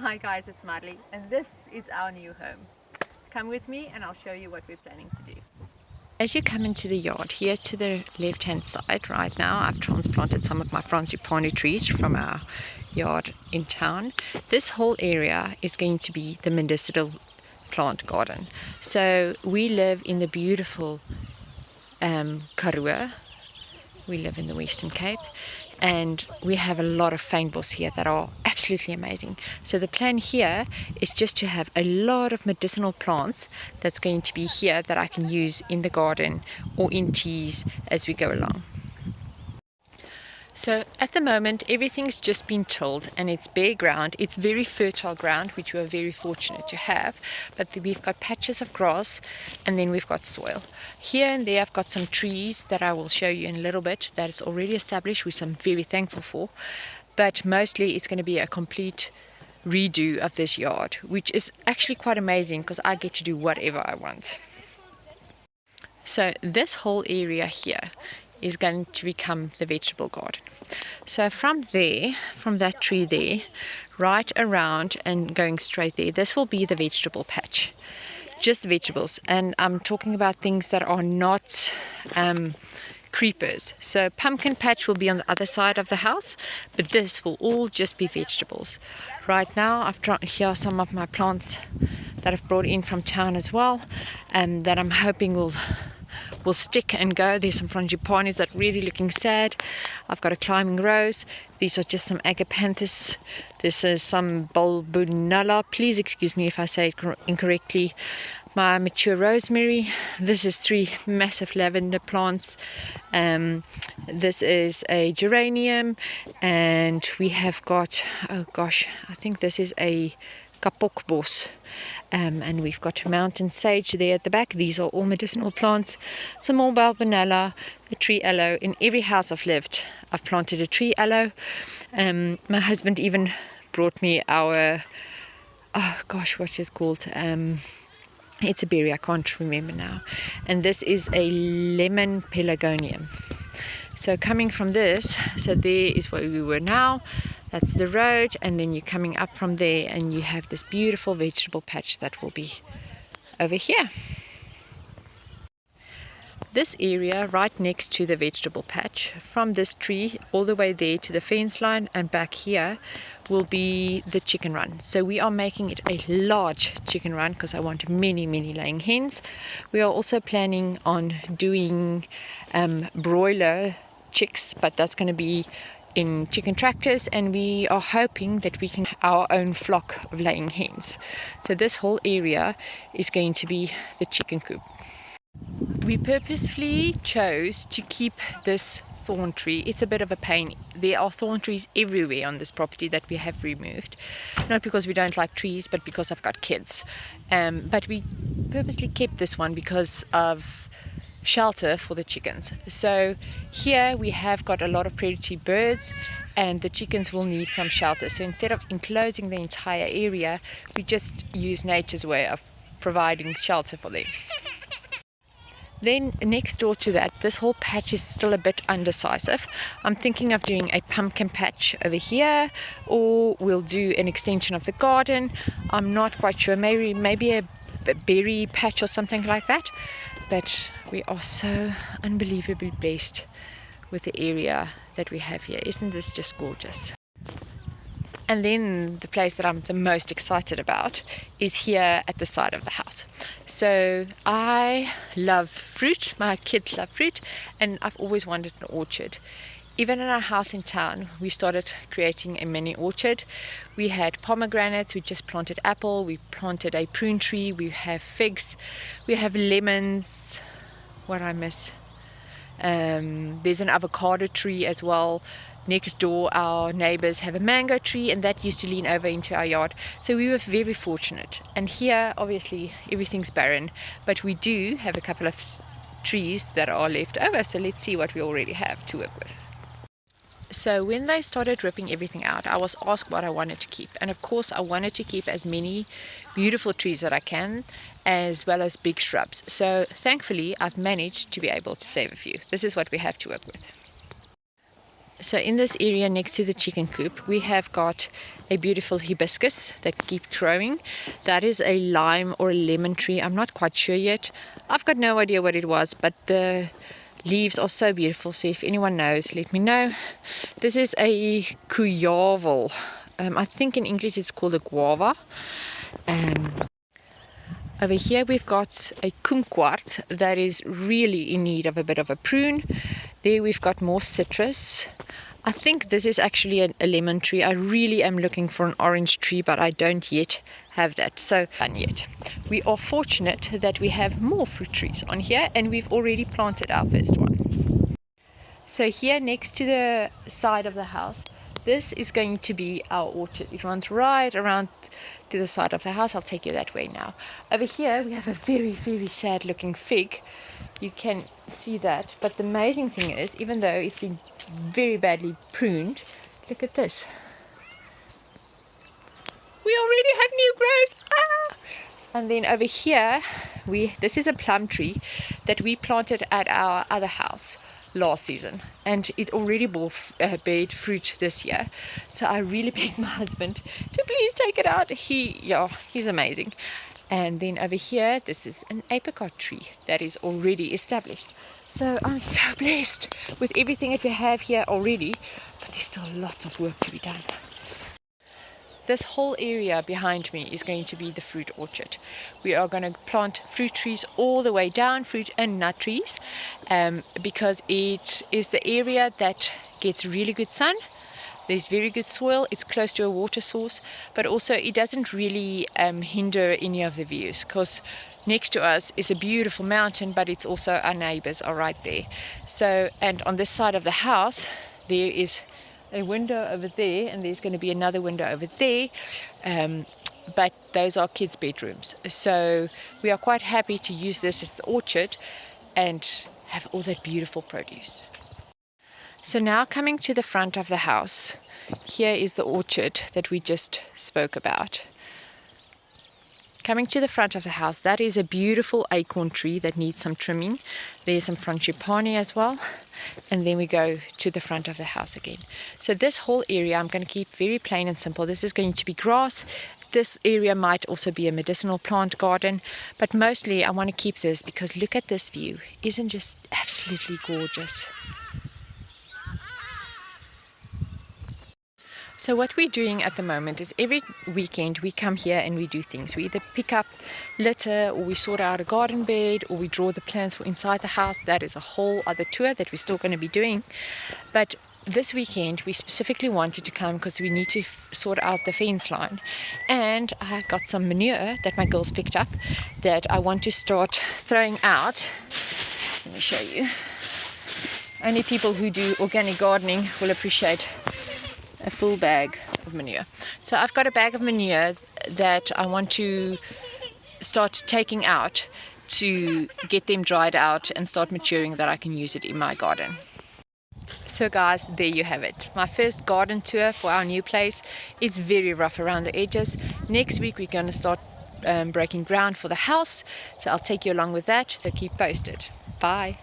Hi guys, it's Madly, and this is our new home. Come with me and I'll show you what we're planning to do. As you come into the yard, here to the left hand side right now, I've transplanted some of my frangipani trees from our yard in town. This whole area is going to be the medicinal plant garden. So we live in the beautiful Karoo. We live in the Western Cape, and we have a lot of fynbos here that are absolutely amazing. So the plan here is just to have a lot of medicinal plants that's going to be here that I can use in the garden or in teas as we go along. So at the moment everything's just been tilled and it's bare ground. It's very fertile ground, which we are very fortunate to have, but we've got patches of grass and then we've got soil. Here and there I've got some trees that I will show you in a little bit that is already established, which I'm very thankful for, but mostly it's going to be a complete redo of this yard, which is actually quite amazing because I get to do whatever I want. So this whole area here is going to become the vegetable garden. So from there, from that tree there, right around and going straight there, this will be the vegetable patch. Just vegetables, and I'm talking about things that are not creepers. So pumpkin patch will be on the other side of the house, but this will all just be vegetables. Right now I've tried, here are some of my plants that I've brought in from town as well, and that I'm hoping will stick and go. There's some frangipanis that are really looking sad. I've got a climbing rose. These are just some agapanthus. This is some bulbunella. Please excuse me if I say it incorrectly. My mature rosemary. This is 3 massive lavender plants. This is a geranium, and we have got, oh gosh, I think this is a kapokbos, and we've got mountain sage there at the back. These are all medicinal plants. Some more bulbunella, a tree aloe. In every house I've lived, I've planted a tree aloe. My husband even brought me our, oh gosh, what's it called? It's a berry, I can't remember now. And this is a lemon pelargonium. So coming from this, so there is where we were now. That's the road, and then you're coming up from there and you have this beautiful vegetable patch that will be over here. This area right next to the vegetable patch, from this tree all the way there to the fence line and back here, will be the chicken run. So we are making it a large chicken run because I want many laying hens. We are also planning on doing broiler chicks, but that's going to be in chicken tractors, and we are hoping that we can have our own flock of laying hens. So this whole area is going to be the chicken coop. We purposefully chose to keep this thorn tree. It's a bit of a pain. There are thorn trees everywhere on this property that we have removed, not because we don't like trees, but because I've got kids. But we purposely kept this one because of shelter for the chickens. So here we have got a lot of predatory birds, and the chickens will need some shelter. So instead of enclosing the entire area, we just use nature's way of providing shelter for them. Then next door to that, this whole patch is still a bit undecisive. I'm thinking of doing a pumpkin patch over here, or we'll do an extension of the garden. I'm not quite sure, maybe a berry patch or something like that. But we are so unbelievably blessed with the area that we have here. Isn't this just gorgeous? And then the place that I'm the most excited about is here at the side of the house. So I love fruit, my kids love fruit, and I've always wanted an orchard. Even in our house in town, we started creating a mini orchard. We had pomegranates, we just planted apple, we planted a prune tree, we have figs, we have lemons, what I miss. There's an avocado tree as well. Next door, our neighbors have a mango tree, and that used to lean over into our yard. So we were very fortunate. And here, obviously, everything's barren, but we do have a couple of trees that are left over. So let's see what we already have to work with. So when they started ripping everything out, I was asked what I wanted to keep. And of course, I wanted to keep as many beautiful trees that I can, as well as big shrubs. So thankfully, I've managed to be able to save a few. This is what we have to work with. So in this area next to the chicken coop, we have got a beautiful hibiscus that keep growing. That is a lime or a lemon tree. I'm not quite sure yet. I've got no idea what it was, but the leaves are so beautiful. So if anyone knows, let me know. This is a cuyaval. I think in English it's called a guava. Over here we've got a kumquat that is really in need of a bit of a prune. There we've got more citrus. I think this is actually a lemon tree. I really am looking for an orange tree, but I don't yet have that. So, done yet. We are fortunate that we have more fruit trees on here, and we've already planted our first one. So here next to the side of the house, this is going to be our orchard. It runs right around to the side of the house. I'll take you that way now. Over here we have a very, very sad looking fig. You can see that, but the amazing thing is, even though it's been very badly pruned, look at this. We already have new growth. Ah! And then over here, this is a plum tree that we planted at our other house last season, and it already bore fruit this year. So I really begged my husband to please take it out. He's amazing. And then over here, this is an apricot tree that is already established. So I'm so blessed with everything that we have here already, but there's still lots of work to be done. This whole area behind me is going to be the fruit orchard. We are going to plant fruit trees all the way down, fruit and nut trees, because it is the area that gets really good sun. There's very good soil, it's close to a water source, but also it doesn't really hinder any of the views, because next to us is a beautiful mountain, but it's also our neighbors are right there. So, and on this side of the house, there is a window over there, and there's going to be another window over there, but those are kids' bedrooms. So we are quite happy to use this as the orchard and have all that beautiful produce. So now coming to the front of the house, here is the orchard that we just spoke about. Coming to the front of the house, that is a beautiful acorn tree that needs some trimming. There's some frangipani as well. And then we go to the front of the house again. So this whole area I'm going to keep very plain and simple. This is going to be grass. This area might also be a medicinal plant garden, but mostly I want to keep this because look at this view. Isn't just absolutely gorgeous? So what we're doing at the moment is every weekend we come here and we do things. We either pick up litter, or we sort out a garden bed, or we draw the plans for inside the house. That is a whole other tour that we're still going to be doing. But this weekend we specifically wanted to come because we need to sort out the fence line. And I got some manure that my girls picked up that I want to start throwing out. Let me show you. Only people who do organic gardening will appreciate a full bag of manure. So I've got a bag of manure that I want to start taking out to get them dried out and start maturing, that I can use it in my garden. So guys, there you have it. My first garden tour for our new place. It's very rough around the edges. Next week we're going to start breaking ground for the house. So I'll take you along with that. So keep posted. Bye.